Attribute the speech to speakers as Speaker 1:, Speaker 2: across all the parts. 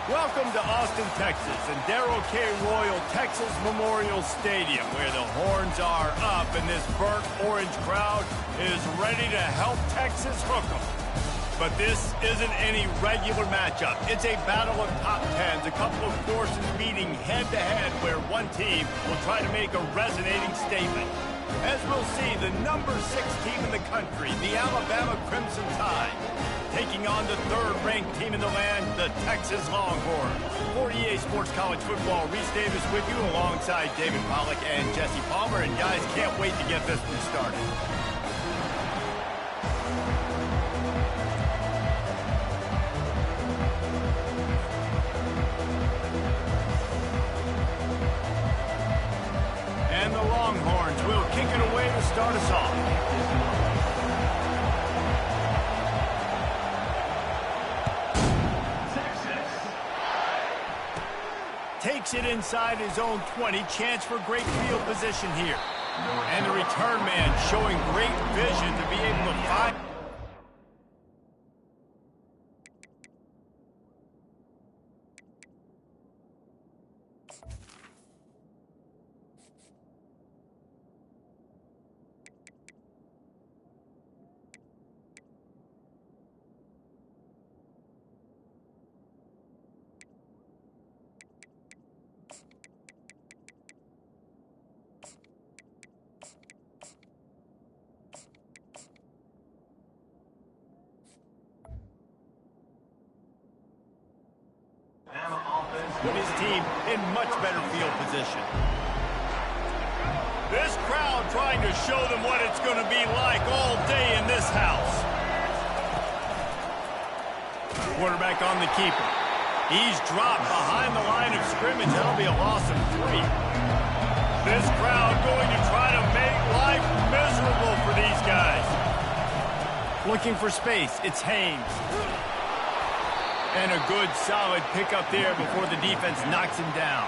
Speaker 1: Welcome to Austin, Texas, and Darrell K. Royal Texas Memorial Stadium, where the horns are up and this burnt orange crowd is ready to help Texas hook 'em. But this isn't any regular matchup. It's a battle of top tens, a couple of forces meeting head-to-head where one team will try to make a resonating statement. As we'll see, the number 6 team in the country, the Alabama Crimson Tide, taking on the third-ranked team in the land, the Texas Longhorns. For EA Sports College Football, Reese Davis with you alongside David Pollack and Jesse Palmer. And guys, can't wait to get this one started. And the Longhorns will kick it away to start us off. Takes it inside his own 20. Chance for great field position here. And the return man showing great vision to be able to find. Put his team in much better field position. This crowd trying to show them what it's going to be like all day in this house. Quarterback on the keeper. He's dropped behind the line of scrimmage. That'll be a loss of 3. This crowd going to try to make life miserable for these guys. Looking for space. It's Haynes. And a good, solid pickup there before the defense knocks him down.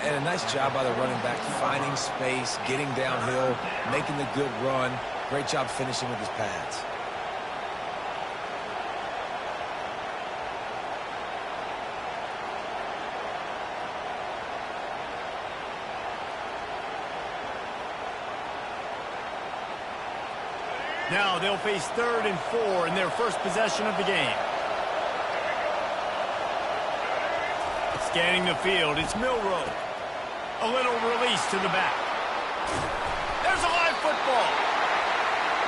Speaker 2: And a nice job by the running back, finding space, getting downhill, making the good run. Great job finishing with his pads.
Speaker 1: Now they'll face 3rd and 4 in their first possession of the game. Scanning the field, it's Milrow. A little release to the back. There's a live football.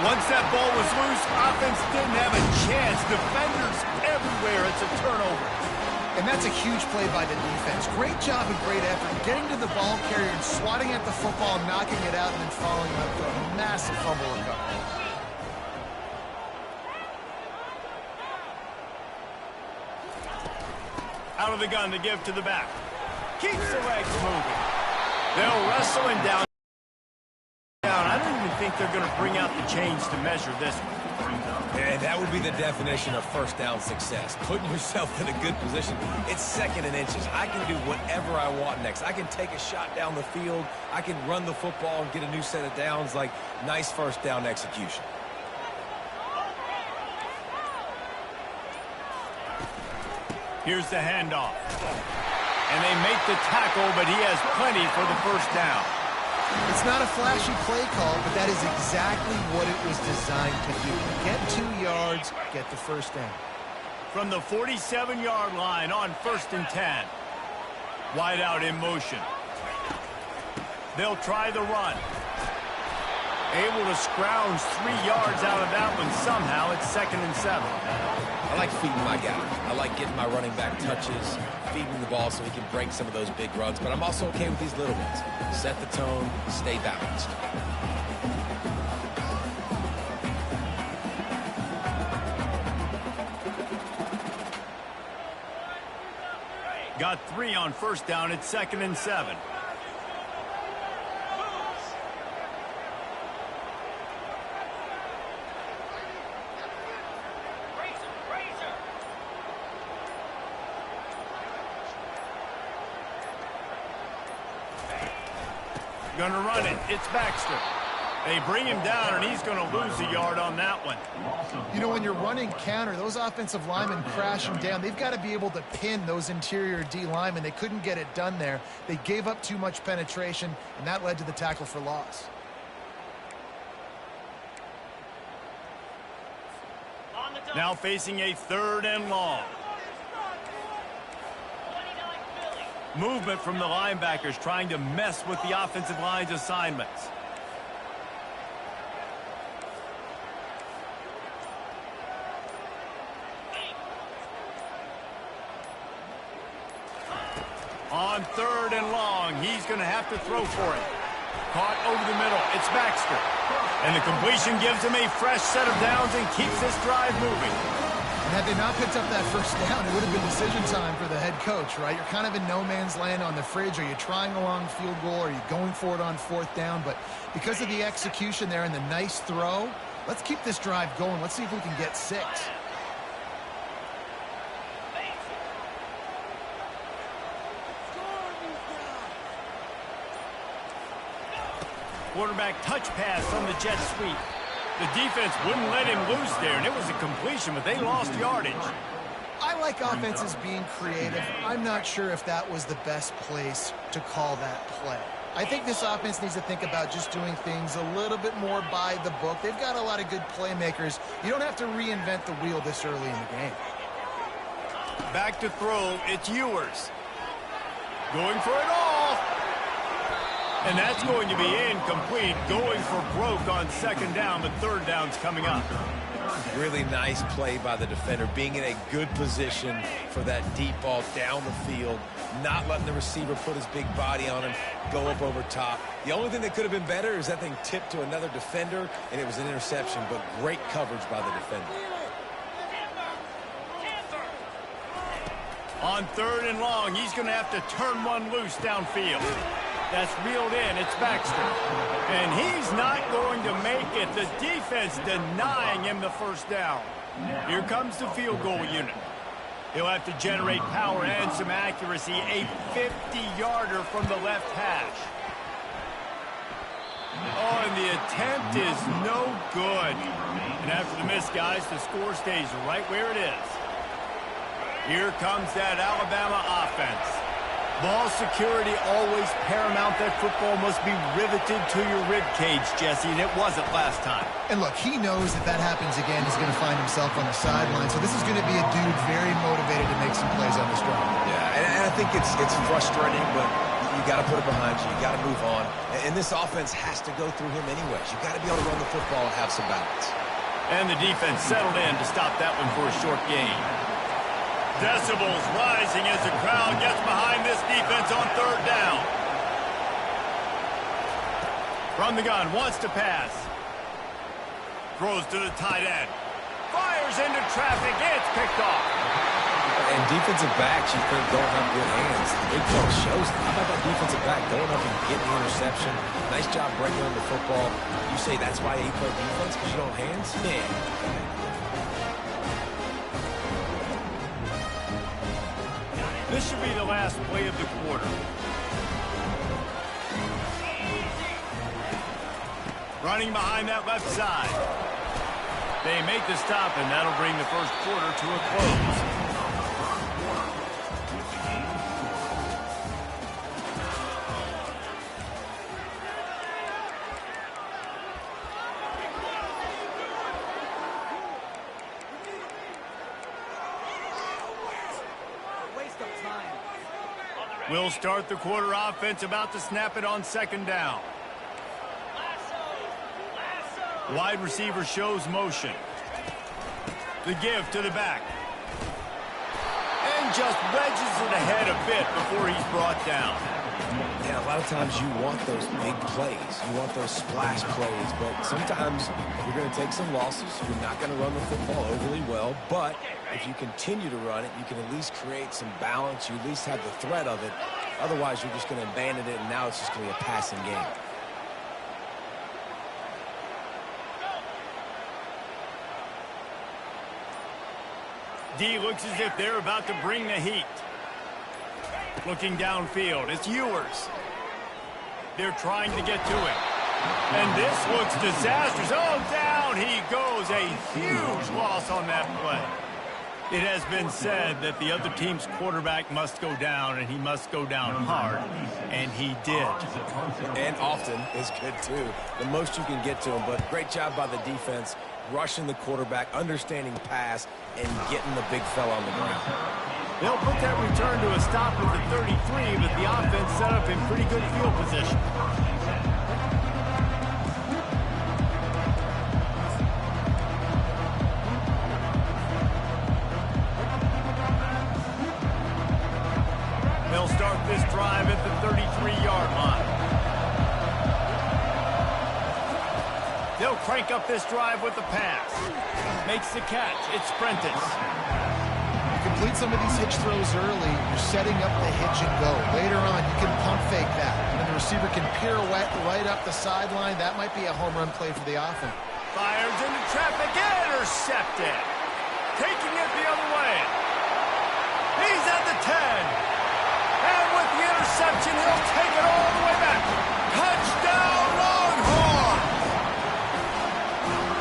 Speaker 1: Once that ball was loose, offense didn't have a chance. Defenders everywhere. It's a turnover.
Speaker 3: And that's a huge play by the defense. Great job and great effort getting to the ball carrier and swatting at the football, knocking it out, and then following up with a massive fumble recovery.
Speaker 1: Out of the gun to give to the back. Keeps the legs moving. They'll wrestle him down. I don't even think they're going to bring out the chains to measure this one.
Speaker 2: And that would be the definition of first down success. Putting yourself in a good position. It's 2nd and inches. I can do whatever I want next. I can take a shot down the field. I can run the football and get a new set of downs. Like, nice first down execution.
Speaker 1: Here's the handoff. And they make the tackle, but he has plenty for the first down.
Speaker 3: It's not a flashy play call, but that is exactly what it was designed to do. Get 2 yards, get the first down.
Speaker 1: From the 47-yard line on 1st and 10. Wide out in motion. They'll try the run. Able to scrounge 3 yards out of that one somehow. It's 2nd and 7.
Speaker 2: I like feeding my guy. I like getting my running back touches, feeding the ball so he can break some of those big runs, but I'm also okay with these little ones. Set the tone, stay balanced.
Speaker 1: Got 3 on 1st down. It's 2nd and 7. Gonna run it. It's Baxter. They bring him down, and he's going to lose a yard on that one.
Speaker 3: You know, when you're running counter, those offensive linemen crashing down, they've got to be able to pin those interior D linemen. They couldn't get it done there. They gave up too much penetration, and that led to the tackle for loss.
Speaker 1: Now facing a 3rd and long. Movement from the linebackers trying to mess with the offensive line's assignments. On 3rd and long, he's going to have to throw for it. Caught over the middle. It's Baxter. And the completion gives him a fresh set of downs and keeps this drive moving.
Speaker 3: And had they not picked up that first down, it would have been decision time for the head coach, right? You're kind of in no man's land on the fridge. Are you trying a long field goal? Are you going for it on 4th down? But because of the execution there and the nice throw, let's keep this drive going. Let's see if we can get 6.
Speaker 1: Quarterback touch pass on the jet sweep. The defense wouldn't let him loose there, and it was a completion, but they lost yardage.
Speaker 3: I like offenses being creative. I'm not sure if that was the best place to call that play. I think this offense needs to think about just doing things a little bit more by the book. They've got a lot of good playmakers. You don't have to reinvent the wheel this early in the game.
Speaker 1: Back to throw. It's Ewers. Going for it all. And that's going to be incomplete. Going for broke on 2nd down, but 3rd down's coming up.
Speaker 2: Really nice play by the defender, being in a good position for that deep ball down the field, not letting the receiver put his big body on him, go up over top. The only thing that could have been better is that thing tipped to another defender, and it was an interception, but great coverage by the defender.
Speaker 1: On 3rd and long, he's going to have to turn one loose downfield. That's reeled in. It's Baxter. And he's not going to make it. The defense denying him the 1st down. Here comes the field goal unit. He'll have to generate power and some accuracy. A 50-yarder from the left hash. Oh, and the attempt is no good. And after the miss, guys, the score stays right where it is. Here comes that Alabama offense. Ball security always paramount. That football must be riveted to your rib cage, Jesse, and it wasn't last time.
Speaker 3: And look, he knows if that happens again, he's going to find himself on the sideline. So this is going to be a dude very motivated to make some plays on this drive.
Speaker 2: Yeah, and I think it's frustrating, but you got to put it behind you. You got to move on. And this offense has to go through him anyways. You got to be able to run the football and have some balance.
Speaker 1: And the defense settled in to stop that one for a short gain. Decibels rising as the crowd gets behind this defense on 3rd down. From the gun, wants to pass. Throws to the tight end. Fires into traffic. It's picked off.
Speaker 2: And defensive backs, you think, don't have good hands. The big play shows them. How about that defensive back going up and getting the interception? Nice job breaking on the football. You say that's why you play defense, because you don't have hands? Yeah.
Speaker 1: This should be the last play of the quarter. Running behind that left side. They make the stop, and that'll bring the 1st quarter to a close. We'll start the quarter offense, about to snap it on 2nd down. Wide receiver shows motion. The give to the back. And just wedges it ahead a bit before he's brought down.
Speaker 2: Yeah, a lot of times you want those big plays. You want those splash plays, but sometimes you're going to take some losses. You're not going to run the football overly well, but if you continue to run it, you can at least create some balance. You at least have the threat of it. Otherwise, you're just going to abandon it, and now it's just going to be a passing game.
Speaker 1: D looks as if they're about to bring the heat. Looking downfield, it's Ewers. They're trying to get to him. And this looks disastrous. Oh, down he goes. A huge loss on that play. It has been said that the other team's quarterback must go down, and he must go down hard, and he did.
Speaker 2: And often is good, too. The most you can get to him, but great job by the defense, rushing the quarterback, understanding pass, and getting the big fella on the ground.
Speaker 1: They'll put that return to a stop at the 33, but the offense set up in pretty good field position. They'll start this drive at the 33-yard line. They'll crank up this drive with the pass. Makes the catch. It's Prentice.
Speaker 3: Complete some of these hitch throws early, you're setting up the hitch and go. Later on, you can pump fake that. And the receiver can pirouette right up the sideline. That might be a home run play for the offense.
Speaker 1: Fires into traffic, intercepted. Taking it the other way. He's at the 10. And with the interception, he'll take it all the way back. Touchdown, Longhorns!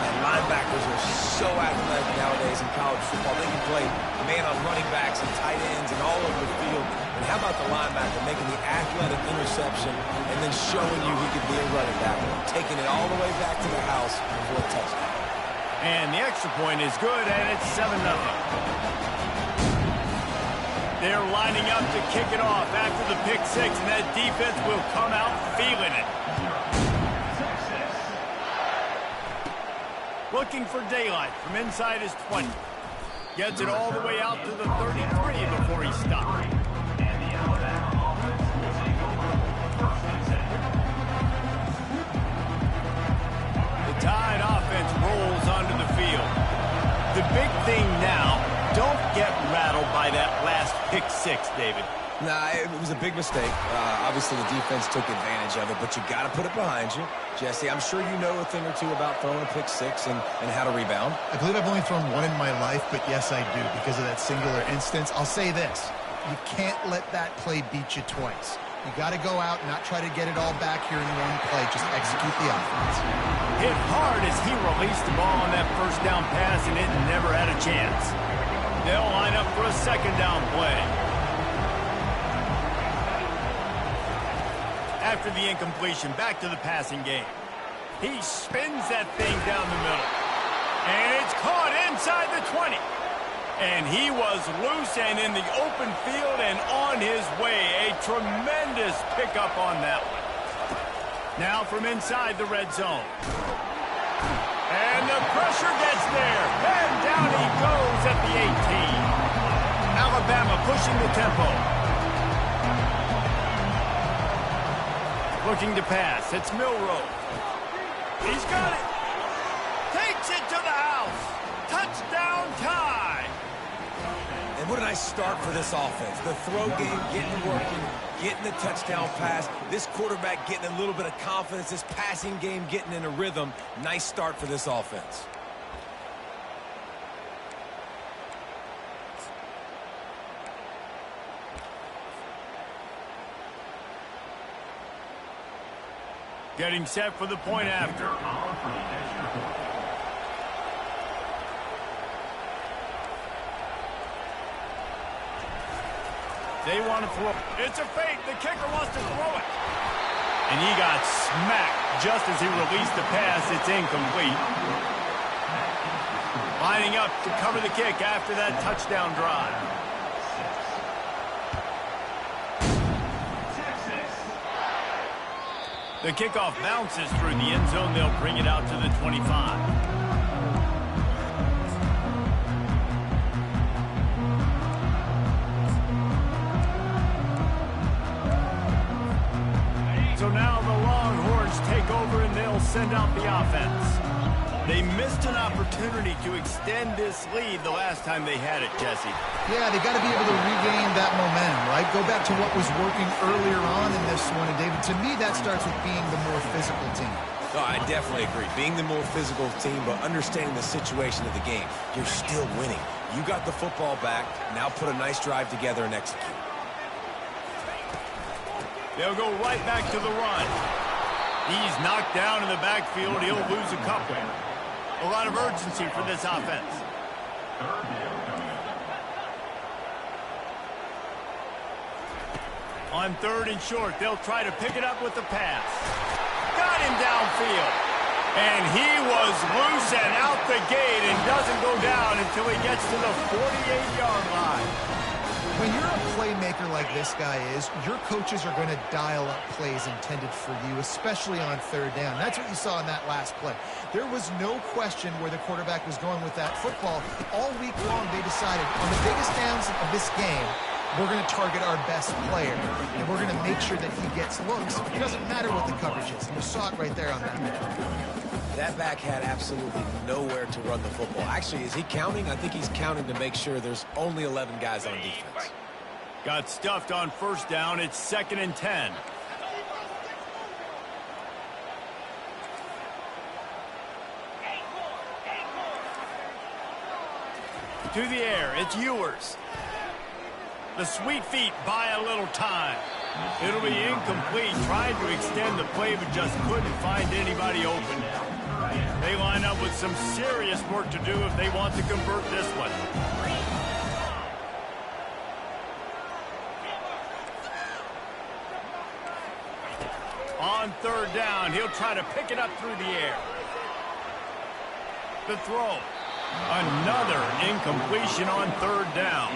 Speaker 2: And linebackers are so athletic nowadays in college football. They can play man on running backs and tight ends and all over the field. And how about the linebacker making the athletic interception and then showing you he could be a running back, taking it all the way back to the house for a touchdown.
Speaker 1: And the extra point is good, and it's 7-0. They're lining up to kick it off after the pick six, and that defense will come out feeling it. Looking for daylight from inside his 20. Gets it all the way out to the 33 before he stopped. The Tide offense rolls onto the field. The big thing now, don't get rattled by that last pick six, David.
Speaker 2: Nah, it was a big mistake. Obviously, the defense took advantage of it, but you got to put it behind you. Jesse, I'm sure you know a thing or two about throwing a pick six and how to rebound.
Speaker 3: I believe I've only thrown one in my life, but yes, I do, because of that singular instance. I'll say this. You can't let that play beat you twice. You got to go out and not try to get it all back here in one play. Just execute the offense.
Speaker 1: Hit hard as he released the ball on that first down pass, and it never had a chance. They'll line up for a second down play. After the incompletion, back to the passing game. He spins that thing down the middle. And it's caught inside the 20. And he was loose and in the open field and on his way. A tremendous pickup on that one. Now from inside the red zone. And the pressure gets there. And down he goes at the 18. Alabama pushing the tempo. Looking to pass. It's Milroe. He's got it. Takes it to the house. Touchdown Tide.
Speaker 2: And what a nice start for this offense. The throw game getting working, getting the touchdown pass. This quarterback getting a little bit of confidence. This passing game getting in a rhythm. Nice start for this offense.
Speaker 1: Getting set for the point after. They want to throw. It's a fake. The kicker wants to throw it. And he got smacked just as he released the pass. It's incomplete. Lining up to cover the kick after that touchdown drive. The kickoff bounces through the end zone. They'll bring it out to the 25. So now the Longhorns take over and they'll send out the offense. They missed an opportunity to extend this lead the last time they had it, Jesse.
Speaker 3: Yeah, they got to be able to regain that momentum, right? Go back to what was working earlier on in this one. And, David, to me, that starts with being the more physical team.
Speaker 2: No, I definitely agree. Being the more physical team, but understanding the situation of the game. You're still winning. You got the football back. Now put a nice drive together and execute.
Speaker 1: They'll go right back to the run. He's knocked down in the backfield. He'll lose a couple. A lot of urgency for this offense. On 3rd and short, they'll try to pick it up with the pass. Got him downfield. And he was loose and out the gate and doesn't go down until he gets to the 48-yard line.
Speaker 3: When you're a playmaker like this guy is, your coaches are going to dial up plays intended for you, especially on 3rd down. That's what you saw in that last play. There was no question where the quarterback was going with that football. All week long, they decided on the biggest downs of this game, we're going to target our best player, and we're going to make sure that he gets looks. It doesn't matter what the coverage is. You saw it right there on that.
Speaker 2: That back had absolutely nowhere to run the football. Actually, is he counting? I think he's counting to make sure there's only 11 guys on defense.
Speaker 1: Got stuffed on 1st down. It's 2nd and 10. To the air, it's Ewers. The sweet feet buy a little time. It'll be incomplete, trying to extend the play, but just couldn't find anybody open. They line up with some serious work to do if they want to convert this one. On 3rd down, he'll try to pick it up through the air. The throw. Another incompletion on 3rd down.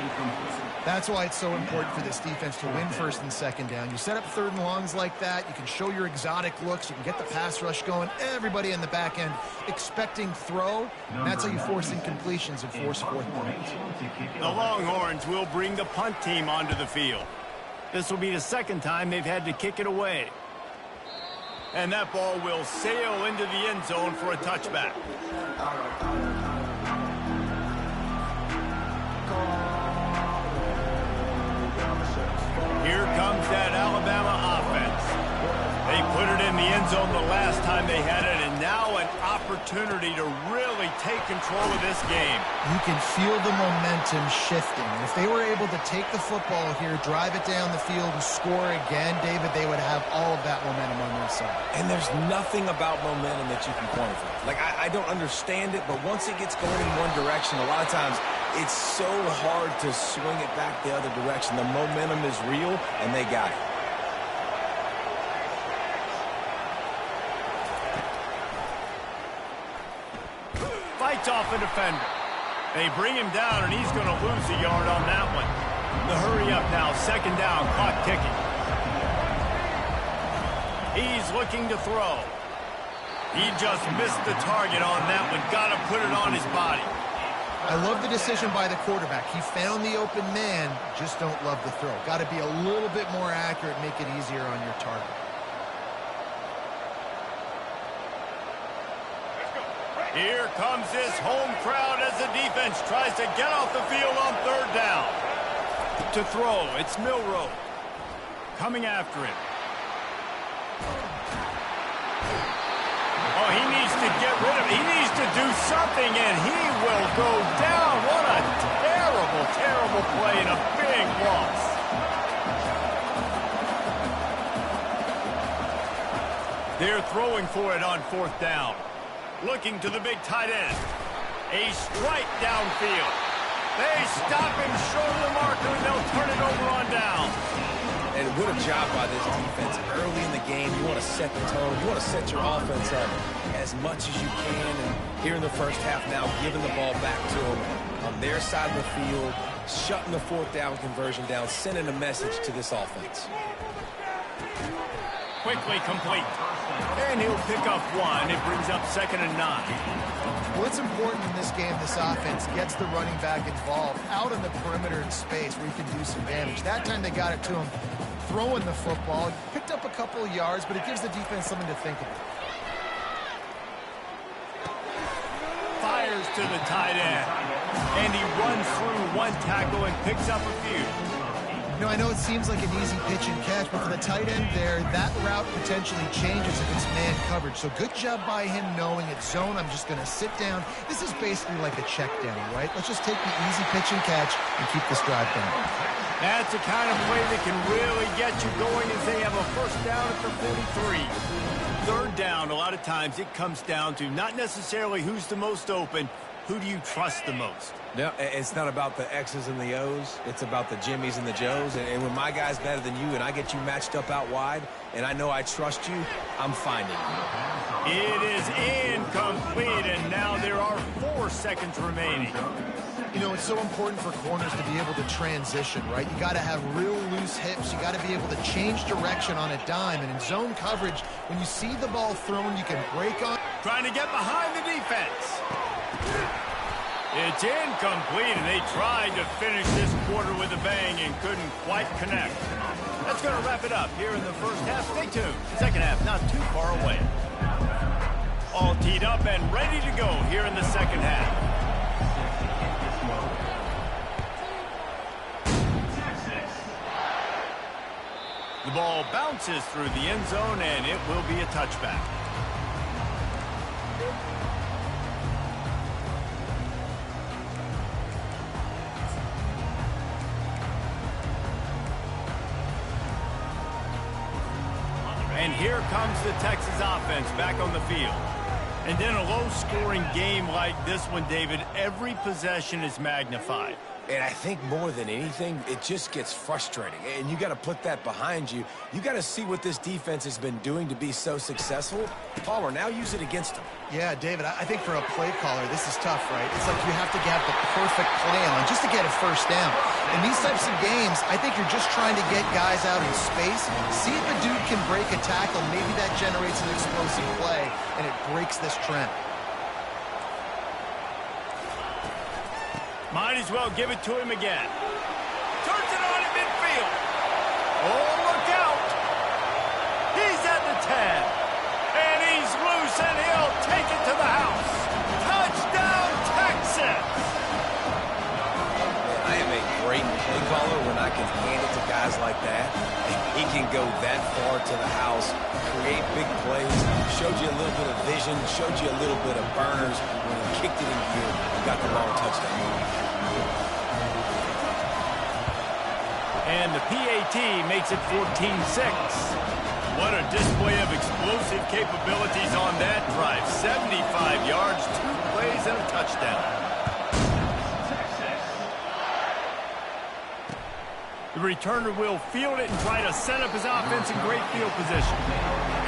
Speaker 3: That's why it's so important for this defense to win 1st and 2nd down. You set up 3rd and longs like that. You can show your exotic looks. You can get the pass rush going. Everybody in the back end expecting throw. And that's how you force incompletions and force 4th downs.
Speaker 1: The Longhorns will bring the punt team onto the field. This will be the 2nd time they've had to kick it away. And that ball will sail into the end zone for a touchback. Here comes that Alabama offense. They put it in the end zone the last time they had it, and now an opportunity to really take control of this game.
Speaker 3: You can feel the momentum shifting. If they were able to take the football here, drive it down the field, and score again, David, they would have all of that momentum on their side.
Speaker 2: And there's nothing about momentum that you can quantify. Like, I don't understand it, but once it gets going in one direction, a lot of times it's so hard to swing it back the other direction. The momentum is real, and they got it.
Speaker 1: Fights off a defender. They bring him down, and he's going to lose a yard on that one. The hurry up now, 2nd down, clock ticking. He's looking to throw. He just missed the target on that one. Got to put it on his body.
Speaker 3: I love the decision by the quarterback. He found the open man, just don't love the throw. Got to be a little bit more accurate, make it easier on your target.
Speaker 1: Here comes this home crowd as the defense tries to get off the field on 3rd down. To throw, it's Milroe. Coming after him. Oh, he needs to get rid of it. He needs to do something, and he will go down. What a terrible, terrible play and a big loss. They're throwing for it on 4th down. Looking to the big tight end. A strike downfield. They stop him short of the marker, and they'll turn it over on down.
Speaker 2: And what a job by this defense. Early in the game, you want to set the tone. You want to set your offense up as much as you can. And here in the 1st half now, giving the ball back to them on their side of the field, shutting the 4th down conversion down, sending a message to this offense.
Speaker 1: Quickly complete. And he'll pick up one. It brings up 2nd and 9.
Speaker 3: Well, it's important in this game, this offense gets the running back involved out on the perimeter in space where he can do some damage. That time they got it to him throwing the football. Picked up a couple of yards, but it gives the defense something to think about.
Speaker 1: Fires to the tight end. And he runs through one tackle and picks up a few.
Speaker 3: I know it seems like an easy pitch and catch, but for the tight end there, that route potentially changes if it's man coverage. So good job by him knowing it's zone. I'm just going to sit down. This is basically like a check down, right? Let's just take the easy pitch and catch and keep this drive going.
Speaker 1: That's the kind of play that can really get you going as they have a first down at the 43. Third down, a lot of times it comes down to not necessarily who's the most open, who do you trust the most?
Speaker 2: No, it's not about the X's and the O's. It's about the Jimmies and the Joes. And when my guy's better than you and I get you matched up out wide and I know I trust you, I'm finding you.
Speaker 1: It is incomplete, and now there are 4 seconds remaining.
Speaker 3: It's so important for corners to be able to transition, right? You got to have real loose hips. You got to be able to change direction on a dime. And in zone coverage, when you see the ball thrown, you can break on.
Speaker 1: Trying to get behind the defense. It's incomplete, and they tried to finish this quarter with a bang and couldn't quite connect. That's going to wrap it up here in the first half. Stay tuned. Second half not too far away. All teed up and ready to go here in the second half. The ball bounces through the end zone, and it will be a touchback. And here comes the Texas offense back on the field. And in a low-scoring game like this one, David, every possession is magnified.
Speaker 2: And I think more than anything, it just gets frustrating. And you got to put that behind you. You got to see what this defense has been doing to be so successful. Palmer, now use it against them.
Speaker 3: Yeah, David, I think for a play caller, this is tough, right? It's like you have to have the perfect play on just to get a first down. In these types of games, I think you're just trying to get guys out in space, see if a dude can break a tackle. Maybe that generates an explosive play, and it breaks this trend.
Speaker 1: Might as well give it to him again. Turns it on in midfield. Oh, look out. He's at the 10. And he's loose, and he'll take it to the house. Touchdown, Texas.
Speaker 2: I am a great play caller when I can hand it to guys like that. He can go that far to the house, create big plays, showed you a little bit of vision, showed you a little bit of burners when he kicked it in gear and got the long touchdown.
Speaker 1: And the PAT makes it 14-6. What a display of explosive capabilities on that drive. 75 yards, 2 plays, and a touchdown. The returner will field it and try to set up his offense in great field position.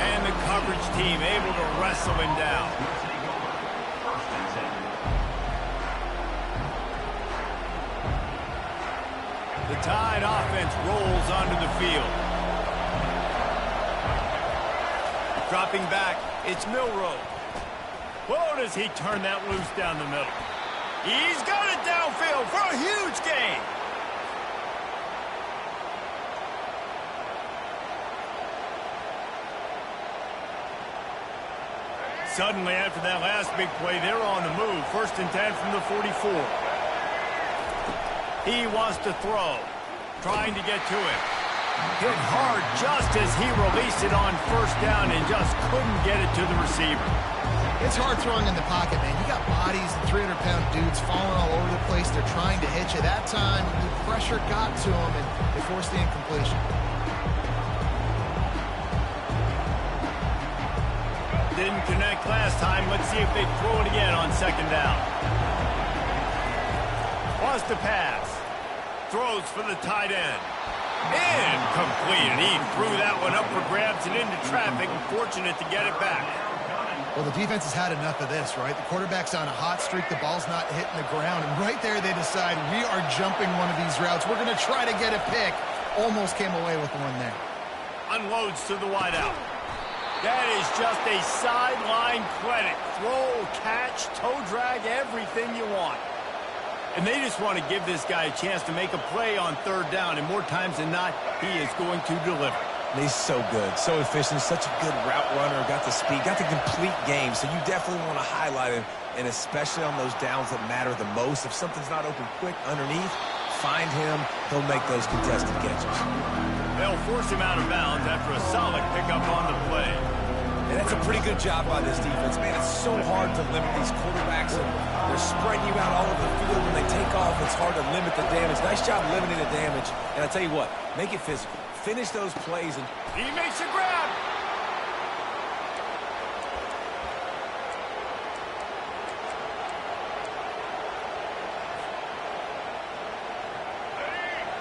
Speaker 1: And the coverage team able to wrestle him down. The Tide offense rolls onto the field. Dropping back, it's Milroe. Whoa, does he turn that loose down the middle. He's got it downfield for a huge gain. Suddenly, after that last big play, they're on the move. 1st and 10 from the 44. He wants to throw, trying to get to it. Hit hard just as he released it on 1st down and just couldn't get it to the receiver.
Speaker 3: It's hard throwing in the pocket, man. You got bodies and 300-pound dudes falling all over the place. They're trying to hit you. That time, the pressure got to them, and they forced the incompletion.
Speaker 1: Didn't connect last time. Let's see if they throw it again on 2nd down. Wants to pass. Throws for the tight end. Incomplete, and he threw that one up for grabs and into traffic. Fortunate to get it back.
Speaker 3: Well, the defense has had enough of this, right? The quarterback's on a hot streak. The ball's not hitting the ground. And right there, they decide, we are jumping one of these routes. We're going to try to get a pick. Almost came away with one there.
Speaker 1: Unloads to the wideout. That is just a sideline credit. Throw, catch, toe drag, everything you want. And they just want to give this guy a chance to make a play on 3rd down. And more times than not, he is going to deliver.
Speaker 2: And he's so good, so efficient, such a good route runner, got the speed, got the complete game. So you definitely want to highlight him, and especially on those downs that matter the most. If something's not open quick underneath, find him, he'll make those contested catches.
Speaker 1: They'll force him out of bounds after a solid pickup on the play.
Speaker 2: And that's a pretty good job by this defense. Man, it's so hard to limit these quarterbacks, and they're spreading you out all over the field. When they take off, it's hard to limit the damage. Nice job limiting the damage. And I tell you what, make it physical. Finish those plays. And
Speaker 1: he makes a grab.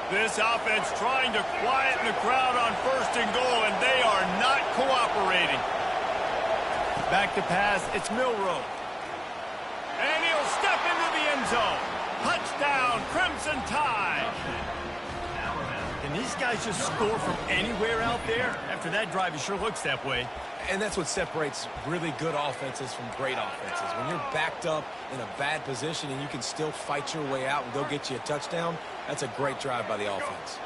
Speaker 1: This offense trying to quieten the crowd on 1st and goal, and they are not cooperating. Back to pass, it's Milrow. And he'll step into the end zone. Touchdown, Crimson Tide. Can these guys just score from anywhere out there? After that drive, it sure looks that way.
Speaker 2: And that's what separates really good offenses from great offenses. When you're backed up in a bad position and you can still fight your way out and go get you a touchdown, that's a great drive by the offense.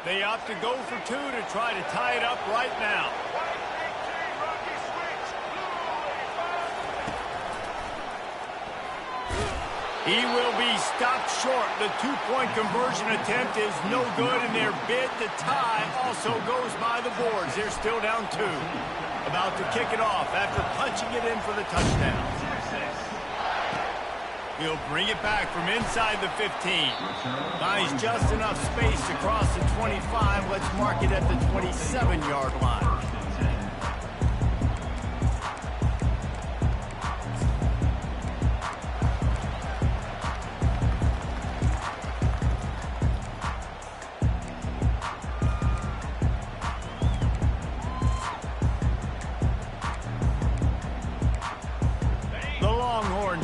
Speaker 1: They opt to go for 2 to try to tie it up right now. He will be stopped short. The 2-point conversion attempt is no good, and their bid to tie also goes by the boards. They're still down 2. About to kick it off after punching it in for the touchdown. He'll bring it back from inside the 15. Finds just enough space to cross the 25. Let's mark it at the 27-yard line.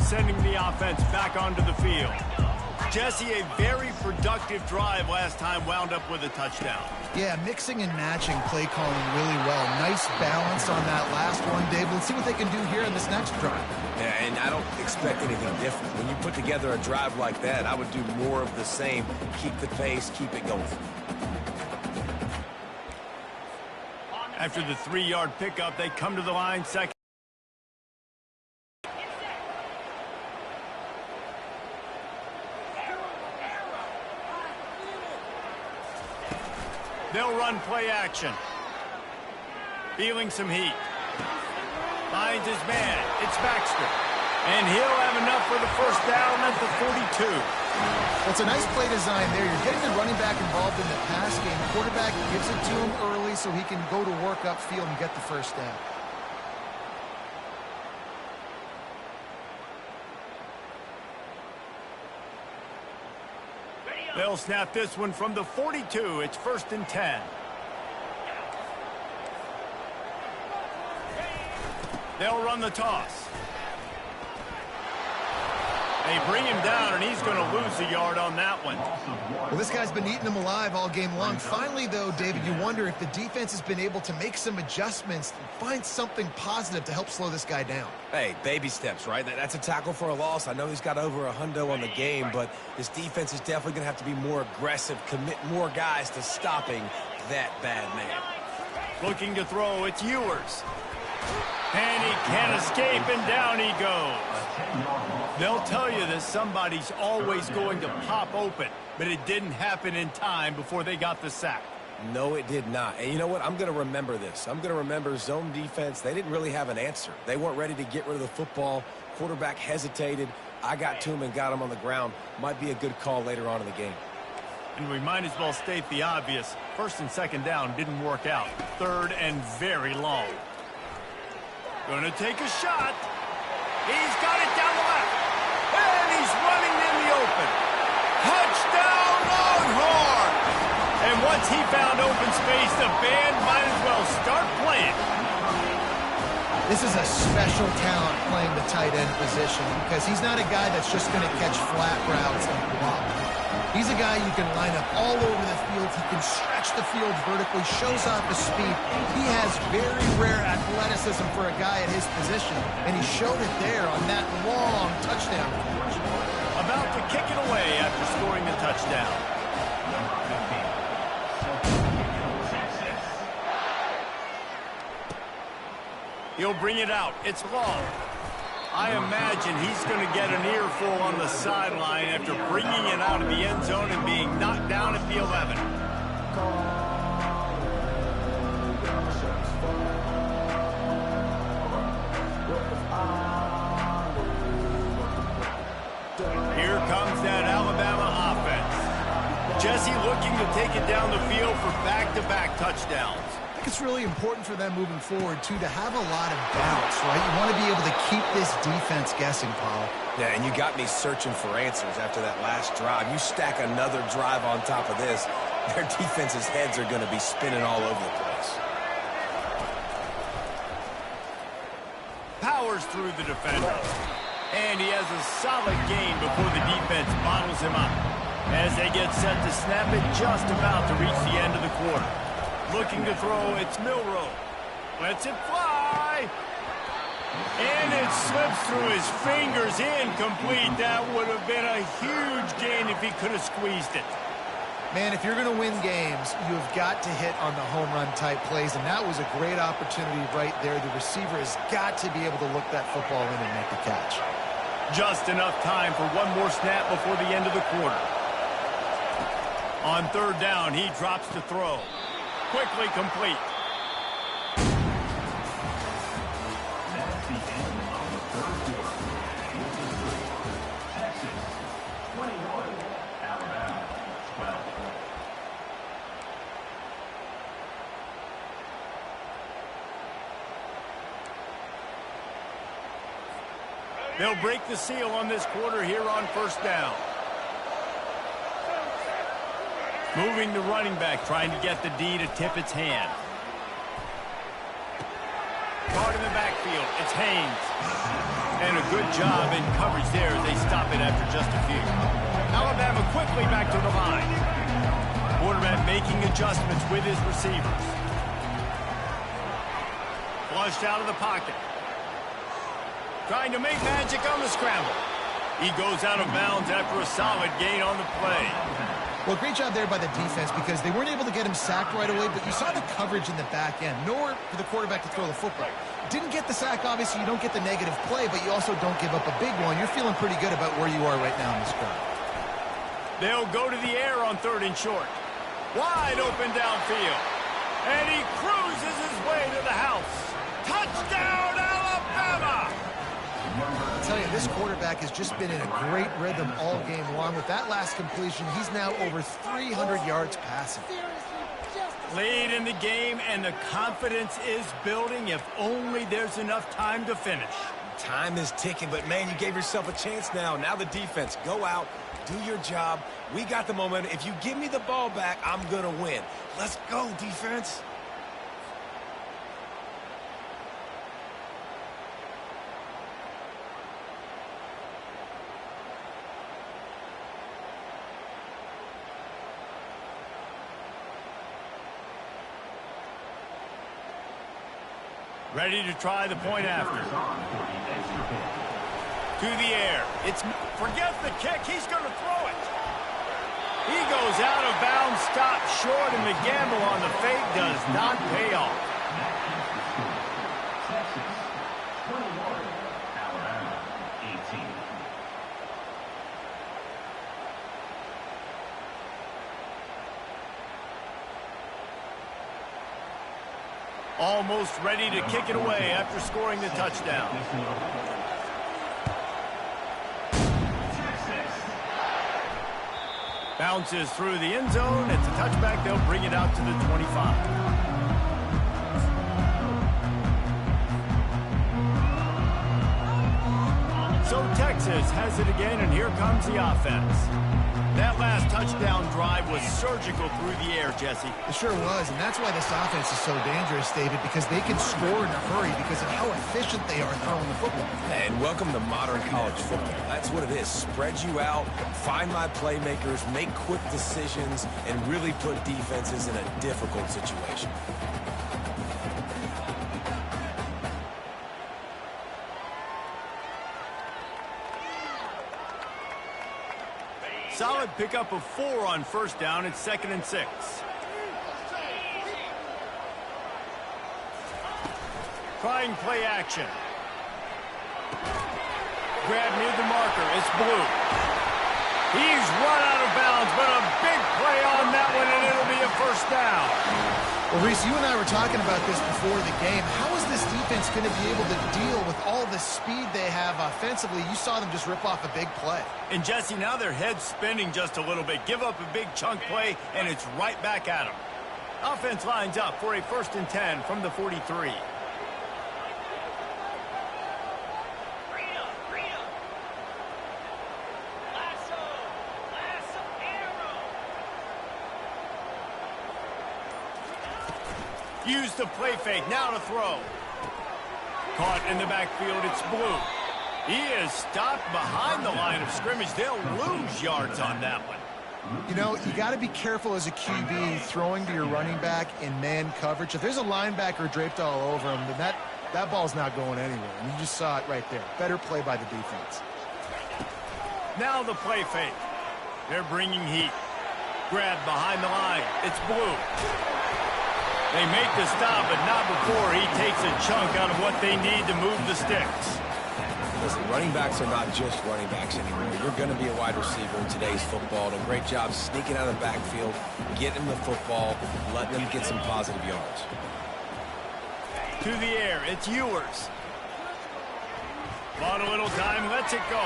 Speaker 1: Sending the offense back onto the field. Jesse, a very productive drive last time, wound up with a touchdown.
Speaker 3: Yeah, mixing and matching play calling really well. Nice balance on that last one, Dave. Let's see what they can do here in this next drive.
Speaker 2: Yeah, and I don't expect anything different. When you put together a drive like that, I would do more of the same. Keep the pace, keep it going.
Speaker 1: After the 3-yard pickup, they come to the line second. They'll run play action. Feeling some heat. Finds his man. It's Baxter. And he'll have enough for the 1st down at the 42.
Speaker 3: Well, it's a nice play design there. You're getting the running back involved in the pass game. The quarterback gives it to him early so he can go to work upfield and get the 1st down.
Speaker 1: They'll snap this one from the 42. It's 1st and 10. They'll run the toss. They bring him down, and he's going to lose a yard on that one.
Speaker 3: Well, this guy's been eating them alive all game long. Finally, though, David, you wonder if the defense has been able to make some adjustments and find something positive to help slow this guy down.
Speaker 2: Hey, baby steps, right? That's a tackle for a loss. I know he's got over a hundo on the game, but this defense is definitely going to have to be more aggressive, commit more guys to stopping that bad man.
Speaker 1: Looking to throw, it's Ewers. And he can't escape, and down he goes. They'll tell you that somebody's always going to pop open, but it didn't happen in time before they got the sack.
Speaker 2: No, it did not. And you know what? I'm going to remember this. I'm going to remember zone defense. They didn't really have an answer. They weren't ready to get rid of the football. Quarterback hesitated. I got to him and got him on the ground. Might be a good call later on in the game.
Speaker 1: And we might as well state the obvious. 1st and 2nd down didn't work out. 3rd and very long. Going to take a shot. He's got it down the left. And he's running in the open. Touchdown, Longhorns! And once he found open space, the band might as well start playing.
Speaker 3: This is a special talent playing the tight end position because he's not a guy that's just going to catch flat routes and block. He's a guy you can line up all over the field. He can stretch the field vertically, shows off his speed. He has very rare athleticism for a guy at his position, and he showed it there on that long touchdown.
Speaker 1: About to kick it away after scoring the touchdown. He'll bring it out. It's long. I imagine he's going to get an earful on the sideline after bringing it out of the end zone and being knocked down at the 11. Here comes that Alabama offense. Jesse looking to take it down the field for back-to-back touchdowns.
Speaker 3: I think it's really important for them moving forward, too, to have a lot of bounce, right? You want to be able to keep this defense guessing, Paul.
Speaker 2: Yeah, and you got me searching for answers after that last drive. You stack another drive on top of this, their defense's heads are going to be spinning all over the place.
Speaker 1: Powers through the defender. And he has a solid gain before the defense bottles him up. As they get set to snap it, just about to reach the end of the quarter. Looking to throw, it's Milroe. Lets it fly. And it slips through his fingers, incomplete. That would have been a huge gain if he could have squeezed it.
Speaker 3: Man, if you're going to win games, you have got to hit on the home run type plays, and that was a great opportunity right there. The receiver has got to be able to look that football in and make the catch.
Speaker 1: Just enough time for one more snap before the end of the quarter. On third down, he drops to throw. Quickly complete.
Speaker 4: That's the end of the third quarter. Texas 21, Alabama 12.
Speaker 1: They'll break the seal on this quarter here on first down. Moving the running back, trying to get the D to tip its hand. Caught in the backfield, it's Haynes. And a good job in coverage there as they stop it after just a few. Alabama quickly back to the line. Quarterback making adjustments with his receivers. Flushed out of the pocket. Trying to make magic on the scramble. He goes out of bounds after a solid gain on the play.
Speaker 3: Well, great job there by the defense because they weren't able to get him sacked right away, but you saw the coverage in the back end. Nowhere for the quarterback to throw the football. Didn't get the sack, obviously. You don't get the negative play, but you also don't give up a big one. You're feeling pretty good about where you are right now in this drive.
Speaker 1: They'll go to the air on third and short. Wide open downfield. And he cruises his way to the house. Touchdown, Alabama!
Speaker 3: I tell you, this quarterback has just been in a great rhythm all game long. With that last completion, he's now over 300 yards passing.
Speaker 1: Lead in the game, and the confidence is building if only there's enough time to finish.
Speaker 2: Time is ticking, but, man, you gave yourself a chance now. Now the defense, go out, do your job. We got the momentum. If you give me the ball back, I'm going to win. Let's go, defense.
Speaker 1: Ready to try the point after. To the air. It's forget the kick. He's going to throw it. He goes out of bounds, stopped short, and the gamble on the fake does not pay off.
Speaker 4: Texas 21, Alabama 18.
Speaker 1: Almost ready to kick it away after scoring the touchdown. Bounces through the end zone. It's a touchback. They'll bring it out to the 25. So Texas has it again, and here comes the offense. That last touchdown drive was surgical through the air, Jesse.
Speaker 3: It sure was, and that's why this offense is so dangerous, David, because they can score in a hurry because of how efficient they are throwing the football.
Speaker 2: And welcome to modern college football. That's what it is. Spread you out, find my playmakers, make quick decisions, and really put defenses in a difficult situation.
Speaker 1: Solid pickup of 4 on first down. It's 2nd and 6. Trying play action. grabbed near the marker. It's Blue. He's run out of bounds, but a big play on that one, and it'll be a first down.
Speaker 3: Well, Reese, you and I were talking about this before the game. How is this defense going to be able to deal with all the speed they have offensively? You saw them just rip off a big play.
Speaker 1: And, Jesse, now their head's spinning just a little bit. Give up a big chunk play, and it's right back at them. Offense lines up for a 1st and 10 from the 43. Use the play fake, now to throw. Caught in the backfield, it's Blue. He is stopped behind the line of scrimmage. They'll lose yards on that one.
Speaker 3: You know, you got to be careful as a QB throwing to your running back in man coverage. If there's a linebacker draped all over him, then that ball's not going anywhere. And you just saw it right there. Better play by the defense.
Speaker 1: Now the play fake. They're bringing heat. Grab behind the line. It's Blue. They make the stop, but not before he takes a chunk out of what they need to move the sticks.
Speaker 2: Listen, running backs are not just running backs anymore. You're going to be a wide receiver in today's football. And a great job sneaking out of the backfield, getting the football, letting them get some positive yards.
Speaker 1: To the air, it's Ewers. Bought a little time, lets it go.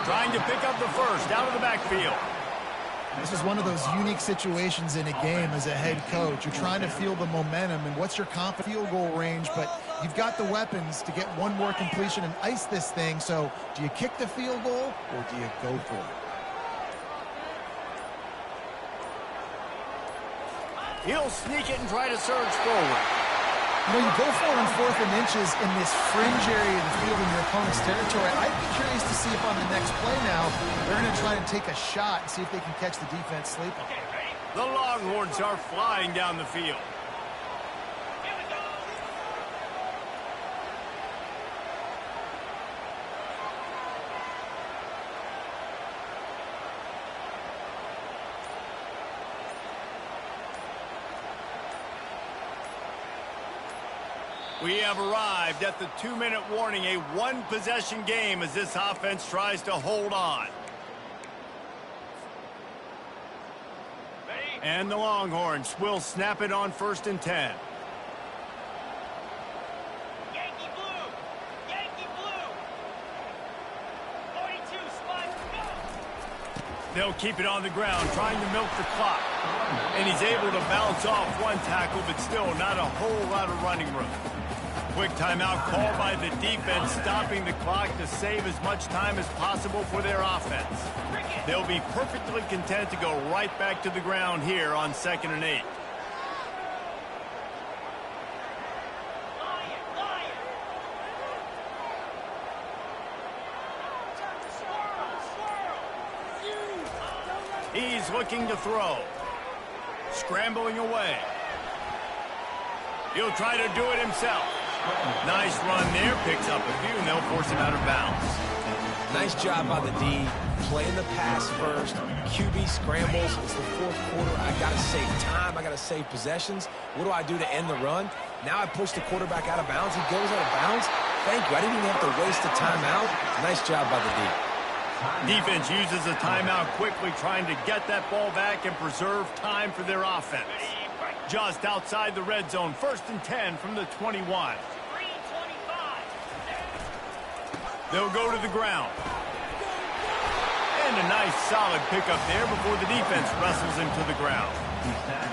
Speaker 1: Trying to pick up the first out of the backfield.
Speaker 3: This is one of those unique situations in a game as a head coach. You're trying to feel the momentum, and what's your confident field goal range, but you've got the weapons to get one more completion and ice this thing. So do you kick the field goal or do you go for it?
Speaker 1: He'll sneak it and try to surge forward.
Speaker 3: You know, you go for it on 4th and inches in this fringe area of the field in your opponent's territory. I'd be curious to see if on the next play now, they're going to try and take a shot and see if they can catch the defense sleeping.
Speaker 1: The Longhorns are flying down the field. We have arrived at the 2-minute warning, a one-possession game as this offense tries to hold on. And the Longhorns will snap it on 1st and 10.
Speaker 5: Yankee Blue! Yankee Blue! 42, spot, go!
Speaker 1: They'll keep it on the ground, trying to milk the clock. And he's able to bounce off one tackle, but still not a whole lot of running room. Quick timeout called by the defense, stopping the clock to save as much time as possible for their offense. They'll be perfectly content to go right back to the ground here on 2nd and 8. He's looking to throw. Scrambling away. He'll try to do it himself. Nice run there, picks up a few, and they'll force him out of bounds.
Speaker 2: Nice job by the D, playing the pass first. QB scrambles. It's the 4th quarter. I got to save time. I got to save possessions. What do I do to end the run? Now I push the quarterback out of bounds. He goes out of bounds. Thank you. I didn't even have to waste a timeout. Nice job by the D.
Speaker 1: Defense uses a timeout quickly, trying to get that ball back and preserve time for their offense. Just outside the red zone, 1st and 10 from the 21. They'll go to the ground. And a nice solid pickup there before the defense wrestles him to the ground.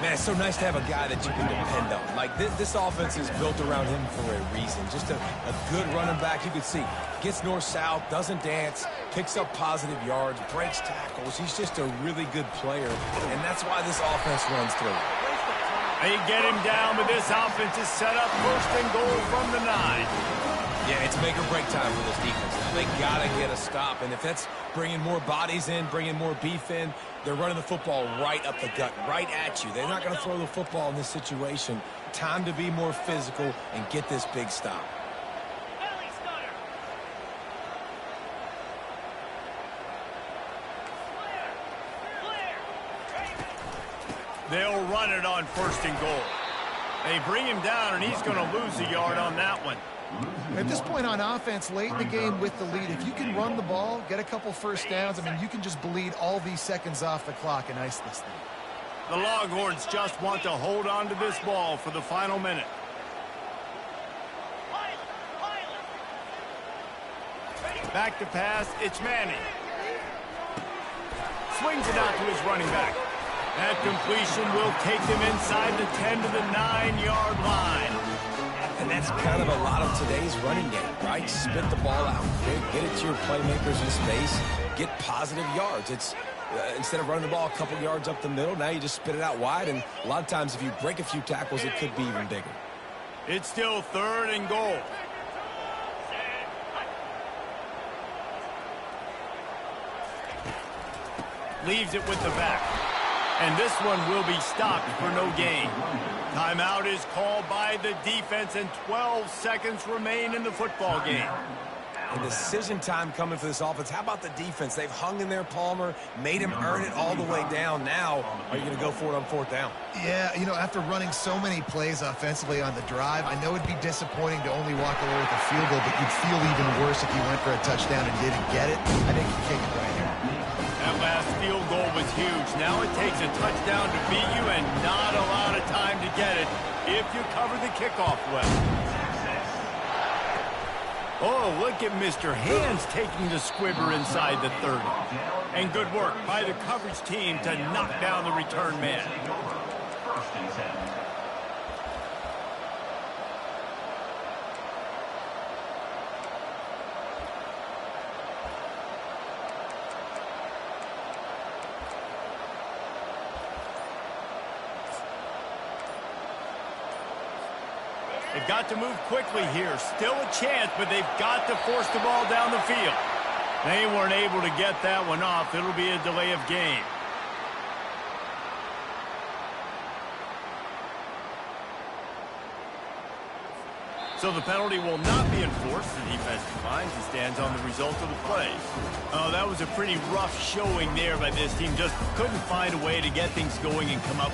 Speaker 2: Man, it's so nice to have a guy that you can depend on. Like, this offense is built around him for a reason. Just a good running back. You can see, gets north-south, doesn't dance, picks up positive yards, breaks tackles. He's just a really good player, and that's why this offense runs through.
Speaker 1: They get him down, but this offense is set up 1st and goal from the 9.
Speaker 2: Yeah, it's make or break time for this defense. Now, they got to get a stop, and if that's bringing more bodies in, bringing more beef in, they're running the football right up the gut, right at you. They're not going to throw the football in this situation. Time to be more physical and get this big stop.
Speaker 1: They'll run it on 1st and goal. They bring him down, and he's going to lose a yard on that one.
Speaker 3: At this point on offense, late in the game with the lead, if you can run the ball, get a couple first downs, I mean, you can just bleed all these seconds off the clock and ice this thing.
Speaker 1: The Longhorns just want to hold on to this ball for the final minute. Back to pass, it's Manning. Swings it out to his running back. That completion will take them inside the 10 to the 9-yard line.
Speaker 2: And that's kind of a lot of today's running game, right? Spit the ball out quick, get it to your playmakers in space, get positive yards. It's instead of running the ball a couple yards up the middle, now you just spit it out wide, and a lot of times if you break a few tackles, it could be even bigger.
Speaker 1: It's still 3rd and goal. Leaves it with the back. And this one will be stopped for no gain. Timeout is called by the defense, and 12 seconds remain in the football game.
Speaker 2: And decision time coming for this offense. How about the defense? They've hung in there, Palmer, made him earn it all the way down. Now, are you going to go for it on 4th down?
Speaker 3: Yeah, you know, after running so many plays offensively on the drive, I know it'd be disappointing to only walk away with a field goal, but you'd feel even worse if you went for a touchdown and didn't get it. I think you kick it right here.
Speaker 1: That last field goal was huge. Now it takes a touchdown to beat you and not a lot of time to get it if you cover the kickoff well. Oh, look at Mr. Hands taking the squibber inside the 30. And good work by the coverage team to knock down the return man.
Speaker 4: First and 10.
Speaker 1: They've got to move quickly here. Still a chance, but they've got to force the ball down the field. They weren't able to get that one off. It'll be a delay of game. So the penalty will not be enforced. The defense declines and stands on the result of the play. Oh, that was a pretty rough showing there by this team. Just couldn't find a way to get things going and come up